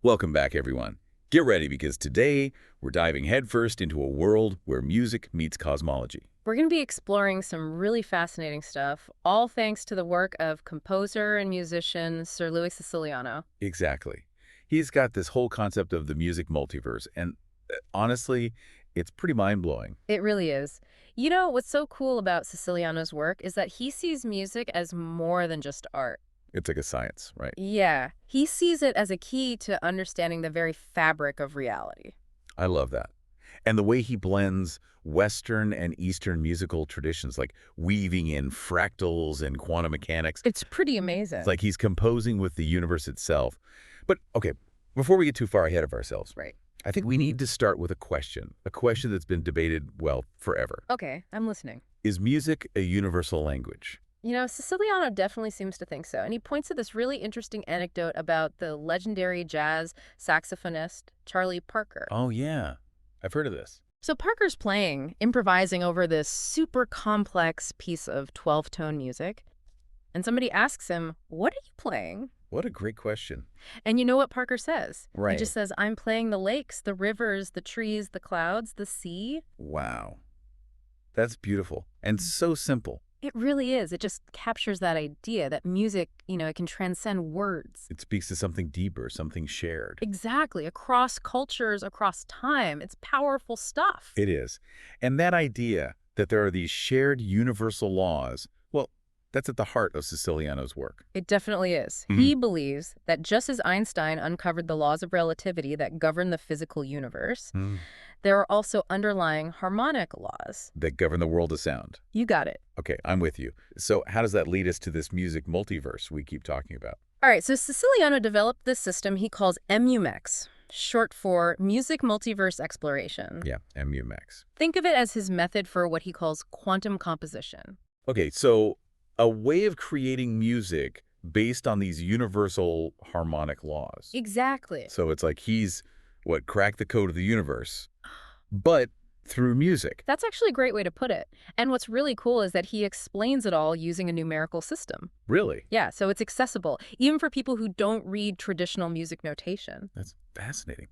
Welcome back, everyone. Get ready because today we're diving headfirst into a world where music meets cosmology. We're going to be exploring some really fascinating stuff, all thanks to the work of composer and musician Sir Louis Siciliano. Exactly. He's got this whole concept of the music multiverse, and honestly, it's pretty mind-blowing. It really is. You know, what's so cool about Siciliano's work is that he sees music as more than just art. It's like a science, right? Yeah, he sees it as a key to understanding the very fabric of reality. I love that. And the way he blends Western and Eastern musical traditions, like weaving in fractals and quantum mechanics. It's pretty amazing. It's like he's composing with the universe itself. But, okay, before we get too far ahead of ourselves, Right. I think we need to start with a question that's been debated, well, forever. Okay, I'm listening. Is music a universal language? You know, Siciliano definitely seems to think so, and he points to this really interesting anecdote about the legendary jazz saxophonist Charlie Parker. Oh, yeah. I've heard of this. So Parker's improvising over this super complex piece of 12-tone music, and somebody asks him, "What are you playing?" What a great question. And you know what Parker says? Right. He just says, "I'm playing the lakes, the rivers, the trees, the clouds, the sea." Wow. That's beautiful and so simple. It really is. It just captures that idea that music, it can transcend words. It speaks to something deeper, something shared. Exactly. Across cultures, across time. It's powerful stuff. It is. And that idea that there are these shared universal laws, well, that's at the heart of Siciliano's work. It definitely is. He believes that just as Einstein uncovered the laws of relativity that govern the physical universe, there are also underlying harmonic laws. That govern the world of sound. You got it. Okay, I'm with you. So how does that lead us to this music multiverse we keep talking about? All right, so Siciliano developed this system he calls MUMEx, short for Music Multiverse Exploration. Yeah, MUMEx. Think of it as his method for what he calls quantum composition. Okay, so a way of creating music based on these universal harmonic laws. Exactly. So it's like he's, cracked the code of the universe, but through music. That's actually a great way to put it. And what's really cool is that he explains it all using a numerical system. Really? Yeah, so it's accessible, even for people who don't read traditional music notation. That's fascinating.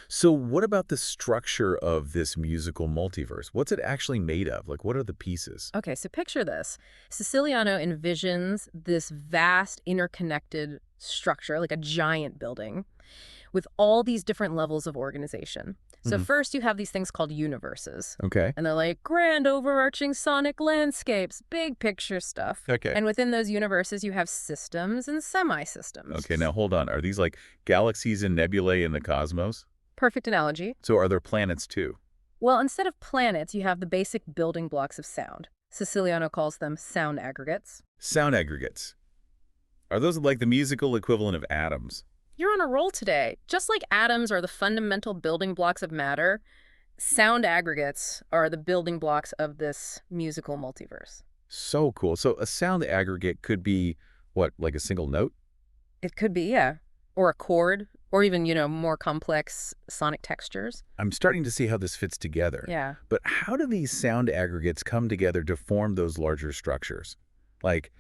So what about the structure of this musical multiverse? What's it actually made of? Like, what are the pieces? Okay, so picture this. Siciliano envisions this vast interconnected structure, like a giant building, with all these different levels of organization. So first you have these things called universes. Okay. And they're like grand overarching sonic landscapes, big picture stuff. Okay. And within those universes, you have systems and semi-systems. Okay, now hold on. Are these like galaxies and nebulae in the cosmos? Perfect analogy. So are there planets too? Well, instead of planets, you have the basic building blocks of sound. Siciliano calls them sound aggregates. Sound aggregates. Are those like the musical equivalent of atoms? You're on a roll today. Just like atoms are the fundamental building blocks of matter, sound aggregates are the building blocks of this musical multiverse. So cool. So a sound aggregate could be, like a single note? It could be, yeah. Or a chord, or even, more complex sonic textures. I'm starting to see how this fits together. Yeah. But how do these sound aggregates come together to form those larger structures? Like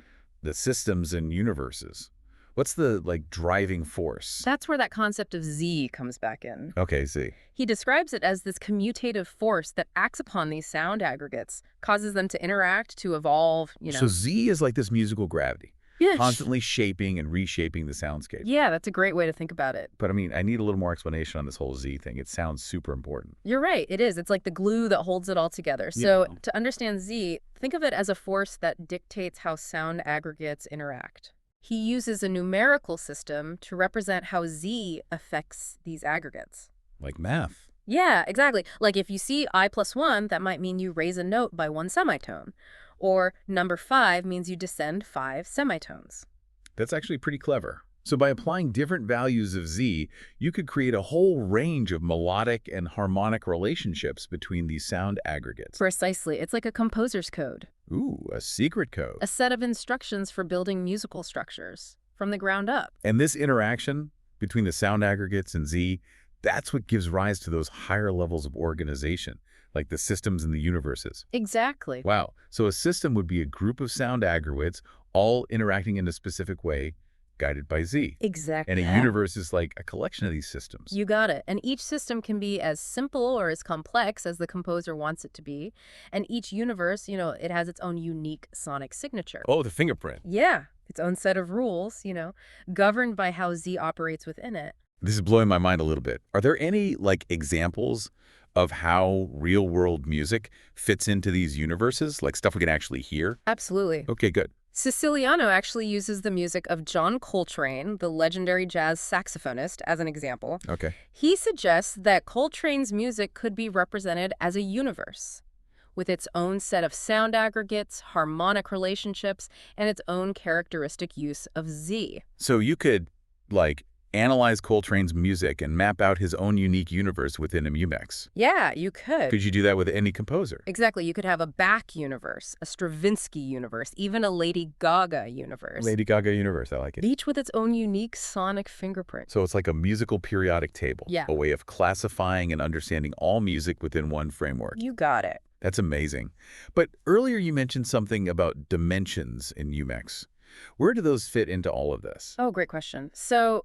the systems and universes? What's the, driving force? That's where that concept of Z comes back in. Okay, see. He describes it as this commutative force that acts upon these sound aggregates, causes them to interact, to evolve, So Z is like this musical gravity, Yeah. constantly shaping and reshaping the soundscape. Yeah, that's a great way to think about it. But I mean, I need a little more explanation on this whole Z thing. It sounds super important. You're right, it is. It's like the glue that holds it all together. So to understand Z, think of it as a force that dictates how sound aggregates interact. He uses a numerical system to represent how Z affects these aggregates. Like math. Yeah, exactly. Like if you see I plus 1, that might mean you raise a note by 1 semitone. Or number 5 means you descend 5 semitones. That's actually pretty clever. So by applying different values of Z, you could create a whole range of melodic and harmonic relationships between these sound aggregates. Precisely. It's like a composer's code. Ooh, a secret code. A set of instructions for building musical structures from the ground up. And this interaction between the sound aggregates and Z, that's what gives rise to those higher levels of organization, like the systems and the universes. Exactly. Wow. So a system would be a group of sound aggregates all interacting in a specific way, guided by Z. And Exactly. a universe is like a collection of these systems. You got it. And each system can be as simple or as complex as the composer wants it to be. And each universe, it has its own unique sonic signature. Oh, the fingerprint. Yeah, its own set of rules, governed by how Z operates within it. This is blowing my mind a little bit. Are there any, like, examples of how real-world music fits into these universes? Like stuff we can actually hear? Absolutely. Okay, good. Siciliano actually uses the music of John Coltrane, the legendary jazz saxophonist, as an example. Okay. He suggests that Coltrane's music could be represented as a universe, with its own set of sound aggregates, harmonic relationships, and its own characteristic use of Z. So you could, like, analyze Coltrane's music and map out his own unique universe within a MUMEx. Yeah, you could. Could you do that with any composer? Exactly. You could have a Bach universe, a Stravinsky universe, even a Lady Gaga universe. Lady Gaga universe, I like it. Each with its own unique sonic fingerprint. So it's like a musical periodic table. Yeah. A way of classifying and understanding all music within one framework. You got it. That's amazing. But earlier you mentioned something about dimensions in MUMEx. Where do those fit into all of this? Oh, great question. So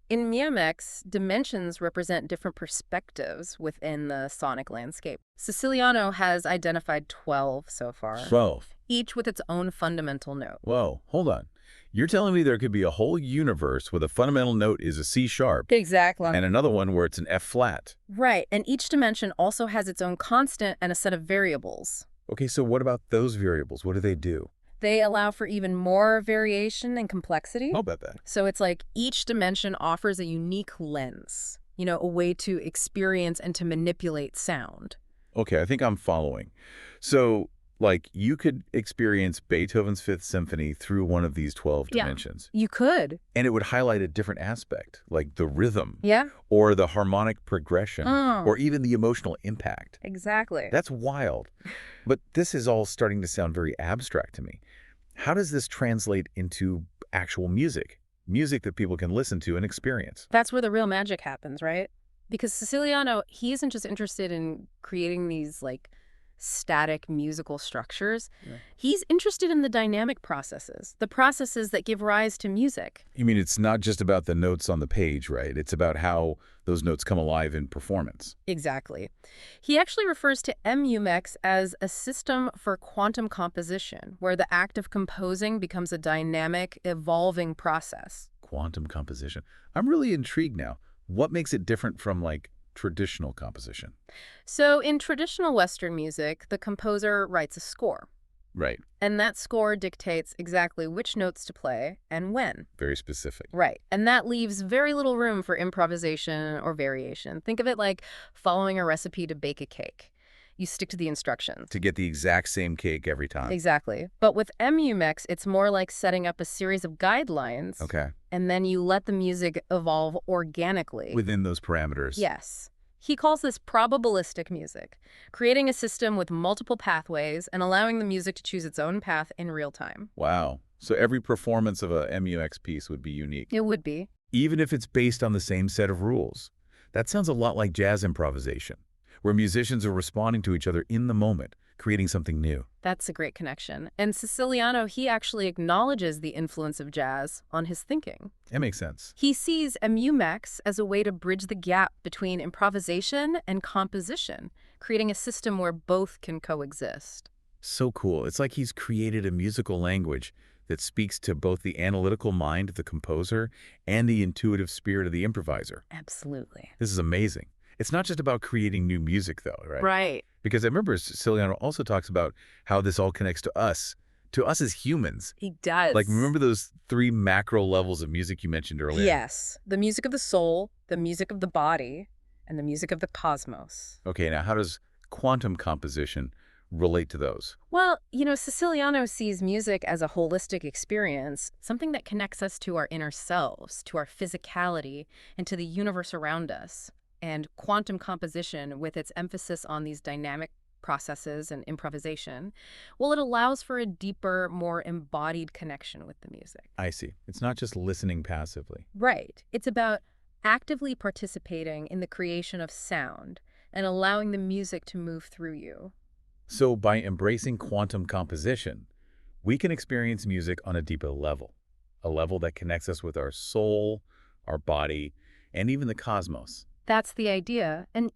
in MUMEx, dimensions represent different perspectives within the sonic landscape. Siciliano has identified 12 so far, 12. each with its own fundamental note. Whoa, hold on. You're telling me there could be a whole universe where the fundamental note is a C sharp Exactly. and another one where it's an F flat. Right, and each dimension also has its own constant and a set of variables. Okay, so what about those variables? What do they do? They allow for even more variation and complexity. How about that? So it's like each dimension offers a unique lens, a way to experience and to manipulate sound. Okay, I think I'm following. So, like, you could experience Beethoven's Fifth Symphony through one of these 12 dimensions. You could. And it would highlight a different aspect, like the rhythm. Yeah. Or the harmonic progression. Oh. Or even the emotional impact. Exactly. That's wild. But this is all starting to sound very abstract to me. How does this translate into actual music? Music that people can listen to and experience. That's where the real magic happens, right? Because Siciliano, he isn't just interested in creating these, like, static musical structures. Yeah. He's interested in the dynamic processes, the processes that give rise to music. You mean it's not just about the notes on the page, right? It's about how those notes come alive in performance. Exactly. He actually refers to MUMEx as a system for quantum composition, where the act of composing becomes a dynamic, evolving process. Quantum composition. I'm really intrigued now. What makes it different from, like, traditional composition? So in traditional Western music, the composer writes a score. Right. And that score dictates exactly which notes to play and when. Very specific. Right. And that leaves very little room for improvisation or variation. Think of it like following a recipe to bake a cake. You stick to the instructions. To get the exact same cake every time. Exactly. But with MUMEx, it's more like setting up a series of guidelines. Okay. And then you let the music evolve organically. Within those parameters. Yes. He calls this probabilistic music, creating a system with multiple pathways and allowing the music to choose its own path in real time. Wow. So every performance of a MUX piece would be unique. It would be. Even if it's based on the same set of rules. That sounds a lot like jazz improvisation, where musicians are responding to each other in the moment, creating something new. That's a great connection. And Siciliano, he actually acknowledges the influence of jazz on his thinking. That makes sense. He sees MUMEx as a way to bridge the gap between improvisation and composition, creating a system where both can coexist. So cool. It's like he's created a musical language that speaks to both the analytical mind of the composer and the intuitive spirit of the improviser. Absolutely. This is amazing. It's not just about creating new music, though, right? Right. Because I remember Siciliano also talks about how this all connects to us as humans. He does. Like, remember those 3 macro levels of music you mentioned earlier? Yes. The music of the soul, the music of the body, and the music of the cosmos. Okay, now how does quantum composition relate to those? Well, Siciliano sees music as a holistic experience, something that connects us to our inner selves, to our physicality, and to the universe around us. And quantum composition, with its emphasis on these dynamic processes and improvisation, well, it allows for a deeper, more embodied connection with the music. I see. It's not just listening passively. Right. It's about actively participating in the creation of sound and allowing the music to move through you. So by embracing quantum composition, we can experience music on a deeper level, a level that connects us with our soul, our body, and even the cosmos. That's the idea. And,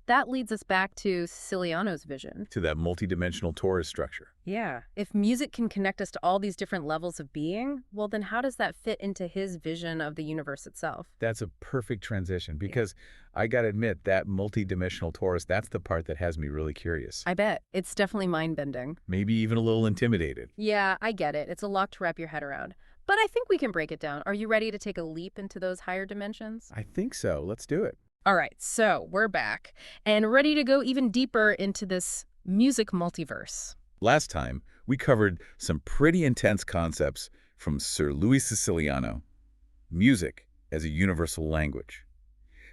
that leads us back to Siciliano's vision. To that multidimensional torus structure. Yeah. If music can connect us to all these different levels of being, well, then how does that fit into his vision of the universe itself? That's a perfect transition because I got to admit that multidimensional torus, that's the part that has me really curious. I bet. It's definitely mind-bending. Maybe even a little intimidated. Yeah, I get it. It's a lot to wrap your head around. But I think we can break it down. Are you ready to take a leap into those higher dimensions? I think so. Let's do it. All right, so we're back and ready to go even deeper into this music multiverse. Last time, we covered some pretty intense concepts from Sir Louis Siciliano. Music as a universal language.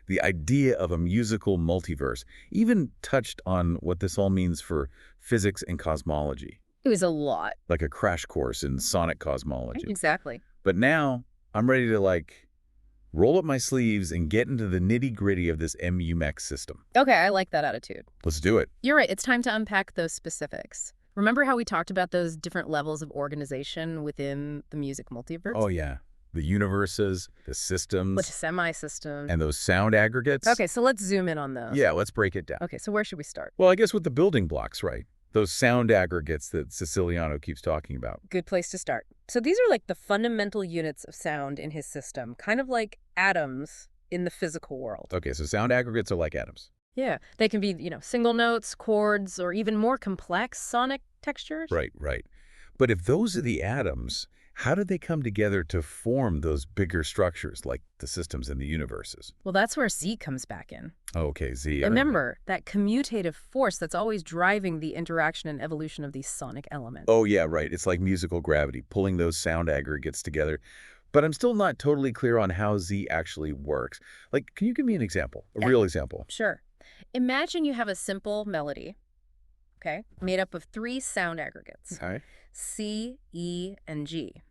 The idea of a musical multiverse even touched on what this all means for physics and cosmology. It was a lot. Like a crash course in sonic cosmology. Exactly. But now, I'm ready to, roll up my sleeves and get into the nitty-gritty of this MUMEx system. Okay, I like that attitude. Let's do it. You're right. It's time to unpack those specifics. Remember how we talked about those different levels of organization within the music multiverse? Oh, yeah. The universes, the systems. With semi-systems. And those sound aggregates. Okay, so let's zoom in on those. Yeah, let's break it down. Okay, so where should we start? Well, I guess with the building blocks, right? Those sound aggregates that Siciliano keeps talking about. Good place to start. So these are like the fundamental units of sound in his system, kind of like atoms in the physical world. Okay, so sound aggregates are like atoms. Yeah, they can be, single notes, chords, or even more complex sonic textures. Right, right. But if those are the atoms, how do they come together to form those bigger structures like the systems in the universes? Well, that's where Z comes back in. Okay, Z. Remember, that commutative force that's always driving the interaction and evolution of these sonic elements. Oh, yeah, right. It's like musical gravity, pulling those sound aggregates together. But I'm still not totally clear on how Z actually works. Can you give me an example, a real example? Sure. Imagine you have a simple melody, okay, made up of 3 sound aggregates. Okay. C, E, and G.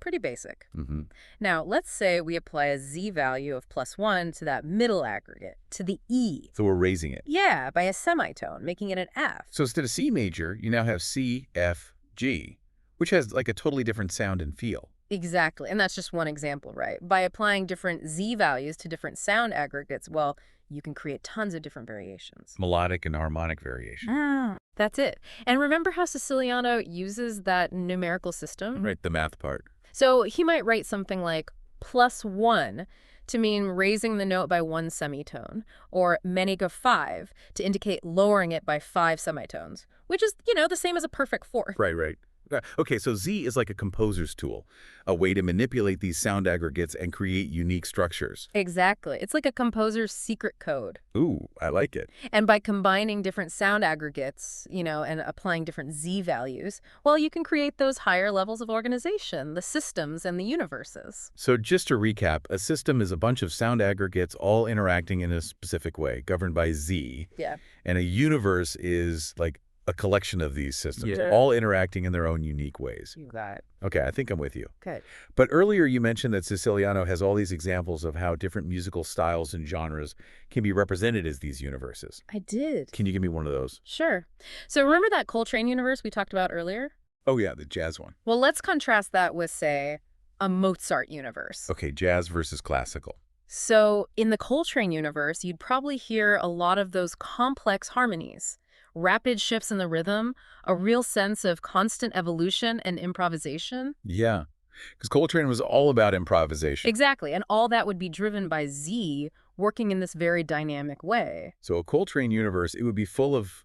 Pretty basic. Mm-hmm. Now, let's say we apply a Z value of +1 to that middle aggregate, to the E. So we're raising it. Yeah, by a semitone, making it an F. So instead of C major, you now have C, F, G, which has a totally different sound and feel. Exactly, and that's just one example, right? By applying different Z values to different sound aggregates, well, you can create tons of different variations. Melodic and harmonic variation. That's it. And remember how Siciliano uses that numerical system? Right, the math part. So he might write something like +1 to mean raising the note by 1 semitone, or meniga 5 to indicate lowering it by 5 semitones, which is, the same as a perfect fourth. Right, right. Okay, so Z is like a composer's tool, a way to manipulate these sound aggregates and create unique structures. Exactly. It's like a composer's secret code. Ooh, I like it. And by combining different sound aggregates, and applying different Z values, well, you can create those higher levels of organization, the systems and the universes. So just to recap, a system is a bunch of sound aggregates all interacting in a specific way, governed by Z. Yeah. And a universe is like a collection of these systems, Yeah. all interacting in their own unique ways. You got it. Okay, I think I'm with you. Good. But earlier you mentioned that Siciliano has all these examples of how different musical styles and genres can be represented as these universes. I did. Can you give me one of those? Sure. So remember that Coltrane universe we talked about earlier? Oh yeah, the jazz one. Well, let's contrast that with, say, a Mozart universe. Okay, jazz versus classical. So in the Coltrane universe, you'd probably hear a lot of those complex harmonies, rapid shifts in the rhythm, a real sense of constant evolution and improvisation. Yeah, because Coltrane was all about improvisation. Exactly, and all that would be driven by Z working in this very dynamic way. So a Coltrane universe, it would be full of,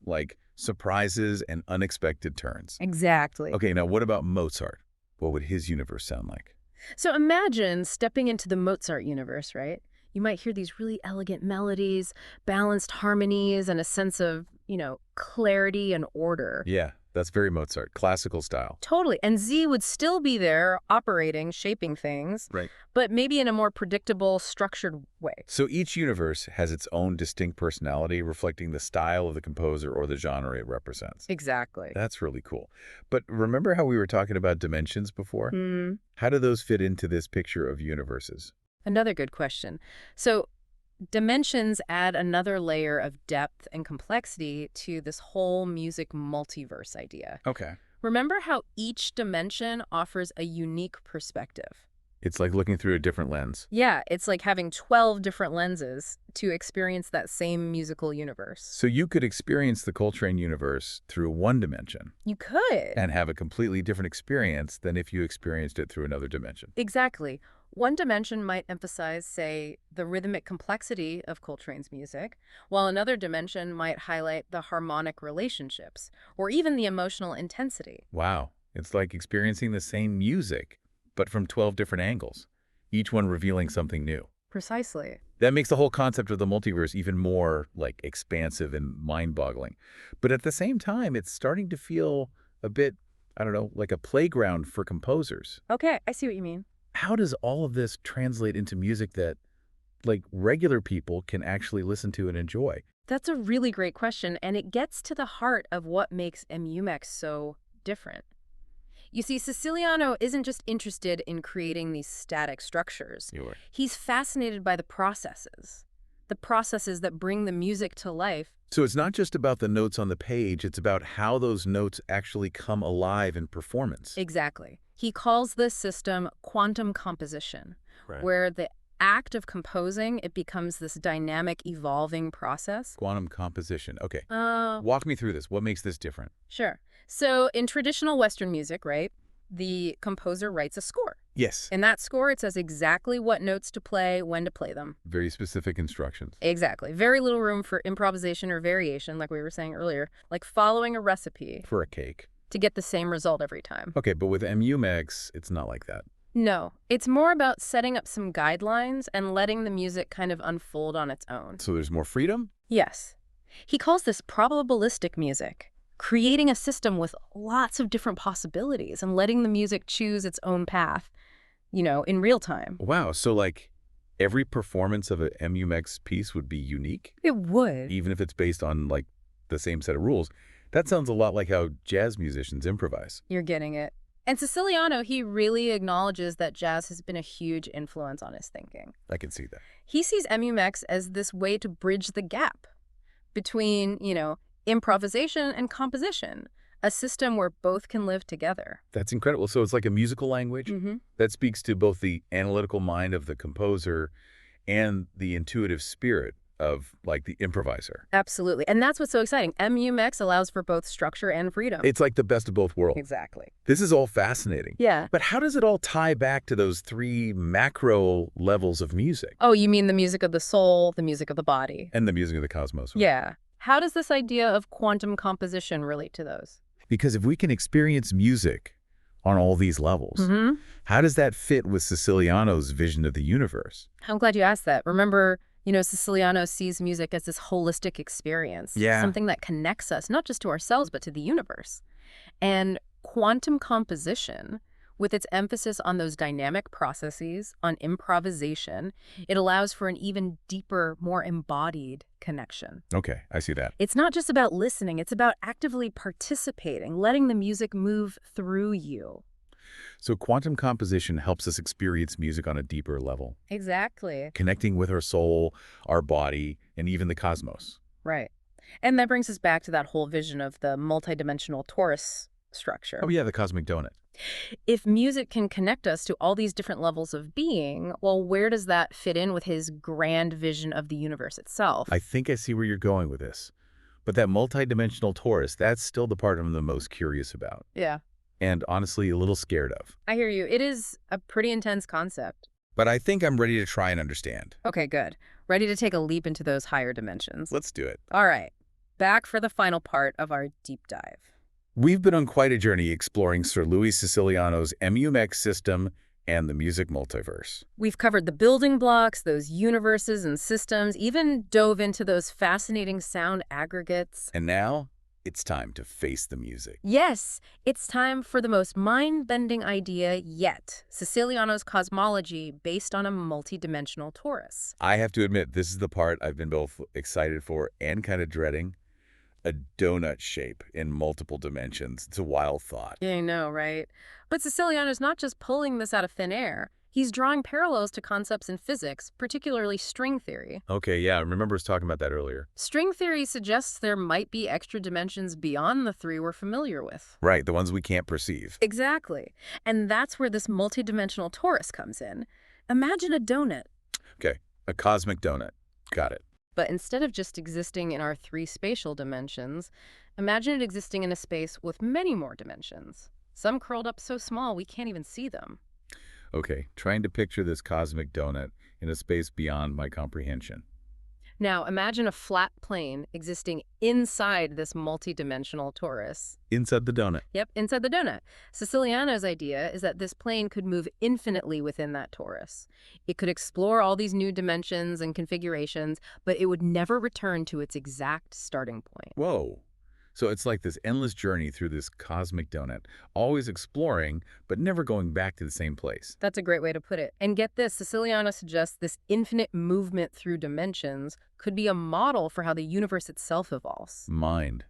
surprises and unexpected turns. Exactly. Okay, now what about Mozart? What would his universe sound like? So imagine stepping into the Mozart universe, right? You might hear these really elegant melodies, balanced harmonies, and a sense of, clarity and order. Yeah, that's very Mozart, classical style. Totally. And Z would still be there, operating, shaping things, Right. but maybe in a more predictable, structured way. So each universe has its own distinct personality, reflecting the style of the composer or the genre it represents. Exactly. That's really cool. But remember how we were talking about dimensions before? How do those fit into this picture of universes? Another good question. So dimensions add another layer of depth and complexity to this whole music multiverse idea. Okay. Remember how each dimension offers a unique perspective? It's like looking through a different lens. Yeah, it's like having 12 different lenses to experience that same musical universe. So you could experience the Coltrane universe through one dimension You could. and have a completely different experience than if you experienced it through another dimension. Exactly. One dimension might emphasize, say, the rhythmic complexity of Coltrane's music, while another dimension might highlight the harmonic relationships, or even the emotional intensity. Wow. It's like experiencing the same music, but from 12 different angles, each one revealing something new. Precisely. That makes the whole concept of the multiverse even more, like, expansive and mind-boggling. But at the same time, it's starting to feel a bit, I don't know, like a playground for composers. Okay, I see what you mean. How does all of this translate into music that, like, regular people can actually listen to and enjoy? That's a really great question, and it gets to the heart of what makes MUMEx so different. You see, Siciliano isn't just interested in creating these static structures. You're right. He's fascinated by the processes that bring the music to life. So it's not just about the notes on the page, it's about how those notes actually come alive in performance. Exactly. He calls this system quantum composition, Right. where the act of composing, it becomes this dynamic, evolving process. Quantum composition. Okay. Uh, Walk me through this. What makes this different? sure. So in traditional Western music, right, the composer writes a score. Yes. In that score, it says exactly what notes to play, when to play them. Very specific instructions. Exactly. Very little room for improvisation or variation, like we were saying earlier, like following a recipe For a cake. to get the same result every time. Okay, but with MUMEx, it's not like that. No, it's more about setting up some guidelines and letting the music kind of unfold on its own. So there's more freedom? Yes. He calls this probabilistic music, creating a system with lots of different possibilities and letting the music choose its own path, in real time. Wow, so like every performance of a MUMEx piece would be unique? It would. Even if it's based on, like, the same set of rules? That sounds a lot like how jazz musicians improvise. You're getting it. And Siciliano, he really acknowledges that jazz has been a huge influence on his thinking. I can see that. He sees MUMEx as this way to bridge the gap between, improvisation and composition, a system where both can live together. That's incredible. So it's like a musical language that speaks to both the analytical mind of the composer and the intuitive spirit of, like, the improviser. Absolutely. And that's what's so exciting. MUMEx allows for both structure and freedom. It's like the best of both worlds. Exactly. This is all fascinating. Yeah. But how does it all tie back to those three macro levels of music? Oh, you mean the music of the soul, the music of the body? And the music of the cosmos. Yeah. How does this idea of quantum composition relate to those? Because if we can experience music on all these levels, how does that fit with Siciliano's vision of the universe? I'm glad you asked that. Remember, Siciliano sees music as this holistic experience. Yeah. Something that connects us, not just to ourselves, but to the universe. And quantum composition, with its emphasis on those dynamic processes, on improvisation, it allows for an even deeper, more embodied connection. Okay, I see that. It's not just about listening, it's about actively participating, letting the music move through you. So quantum composition helps us experience music on a deeper level, Exactly. connecting with our soul, our body, and even the cosmos. Right. And that brings us back to that whole vision of the multidimensional torus structure. Oh yeah, the cosmic donut. If music can connect us to all these different levels of being, well, where does that fit in with his grand vision of the universe itself? I think I see where you're going with this. But that multidimensional torus, that's still the part I'm the most curious about. Yeah, And honestly, a little scared of. I hear you. It is a pretty intense concept. But I think I'm ready to try and understand. Okay, good. Ready to take a leap into those higher dimensions. Let's do it. All right, back for the final part of our deep dive. We've been on quite a journey exploring Sir Louis Siciliano's MUMEx system and the music multiverse. We've covered the building blocks, those universes and systems, even dove into those fascinating sound aggregates. And now, it's time to face the music. Yes, it's time for the most mind-bending idea yet, Siciliano's cosmology based on a multi-dimensional torus. I have to admit, this is the part I've been both excited for and kind of dreading. A donut shape in multiple dimensions. It's a wild thought. Yeah, I know, right? But Siciliano's not just pulling this out of thin air. He's drawing parallels to concepts in physics, particularly string theory. Okay, yeah, I remember us talking about that earlier. String theory suggests there might be extra dimensions beyond the three we're familiar with. Right, the ones we can't perceive. Exactly. And that's where this multidimensional torus comes in. Imagine a donut, Okay, a cosmic donut. Got it. but instead of just existing in our three spatial dimensions, imagine it existing in a space with many more dimensions. Some curled up so small we can't even see them. Okay, trying to picture this cosmic donut in a space beyond my comprehension. Now, imagine a flat plane existing inside this multidimensional torus. Inside the donut. Yep, inside the donut. Siciliano's idea is that this plane could move infinitely within that torus. It could explore all these new dimensions and configurations, but it would never return to its exact starting point. Whoa. So it's like this endless journey through this cosmic donut, always exploring, but never going back to the same place. That's a great way to put it. And get this, Siciliano suggests this infinite movement through dimensions could be a model for how the universe itself evolves. Mind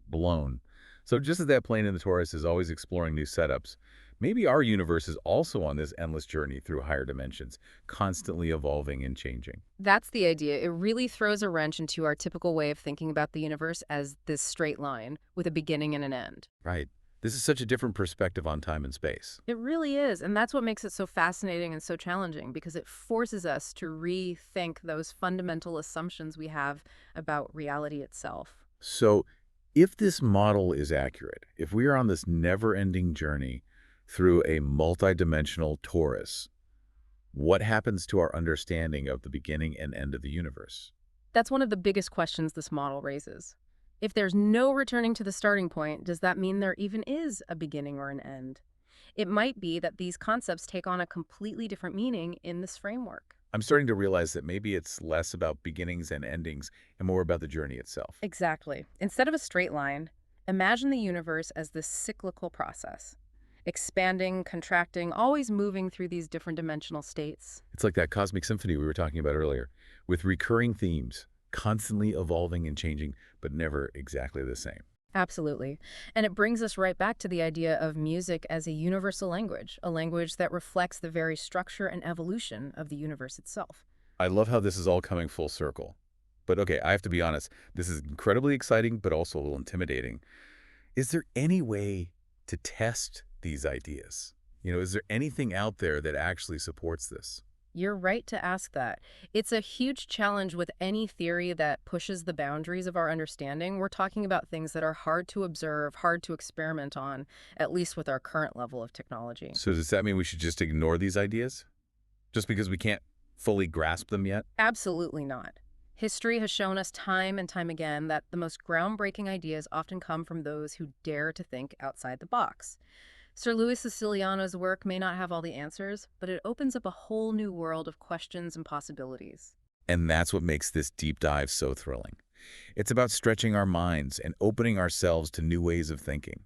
blown. So just as that plane in the torus is always exploring new setups, maybe our universe is also on this endless journey through higher dimensions, constantly evolving and changing. That's the idea. It really throws a wrench into our typical way of thinking about the universe as this straight line with a beginning and an end. Right. This is such a different perspective on time and space. It really is, and that's what makes it so fascinating and so challenging, because it forces us to rethink those fundamental assumptions we have about reality itself. So if this model is accurate, if we are on this never-ending journey through a multidimensional torus, what happens to our understanding of the beginning and end of the universe? That's one of the biggest questions this model raises. If there's no returning to the starting point, does that mean there even is a beginning or an end? It might be that these concepts take on a completely different meaning in this framework. I'm starting to realize that maybe it's less about beginnings and endings and more about the journey itself. Exactly. Instead of a straight line, imagine the universe as this cyclical process. Expanding, contracting, always moving through these different dimensional states. It's like that cosmic symphony we were talking about earlier, with recurring themes, constantly evolving and changing, but never exactly the same. Absolutely. And it brings us right back to the idea of music as a universal language, a language that reflects the very structure and evolution of the universe itself. I love how this is all coming full circle. But okay, I have to be honest, this is incredibly exciting, but also a little intimidating. Is there any way to test these ideas? Is there anything out there that actually supports this? You're right to ask that. It's a huge challenge with any theory that pushes the boundaries of our understanding. We're talking about things that are hard to observe, hard to experiment on, at least with our current level of technology. So does that mean we should just ignore these ideas? Just because we can't fully grasp them yet? Absolutely not. History has shown us time and time again that the most groundbreaking ideas often come from those who dare to think outside the box. Sir Louis Siciliano's work may not have all the answers, but it opens up a whole new world of questions and possibilities. And that's what makes this deep dive so thrilling. It's about stretching our minds and opening ourselves to new ways of thinking.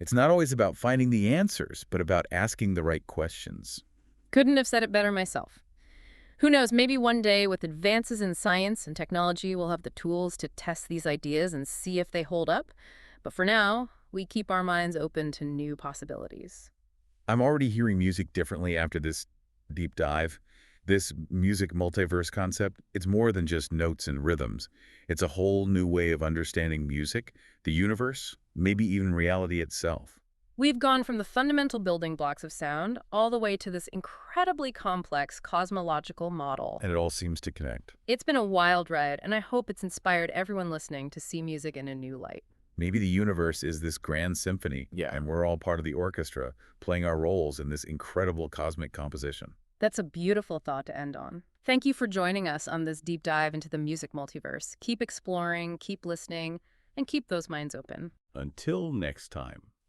It's not always about finding the answers, but about asking the right questions. Couldn't have said it better myself. Who knows, maybe one day with advances in science and technology, we'll have the tools to test these ideas and see if they hold up. But for now, we keep our minds open to new possibilities. I'm already hearing music differently after this deep dive. This music multiverse concept, it's more than just notes and rhythms. It's a whole new way of understanding music, the universe, maybe even reality itself. We've gone from the fundamental building blocks of sound all the way to this incredibly complex cosmological model. And it all seems to connect. It's been a wild ride, and I hope it's inspired everyone listening to see music in a new light. Maybe the universe is this grand symphony, and we're all part of the orchestra, playing our roles in this incredible cosmic composition. That's a beautiful thought to end on. Thank you for joining us on this deep dive into the music multiverse. Keep exploring, keep listening, and keep those minds open. Until next time.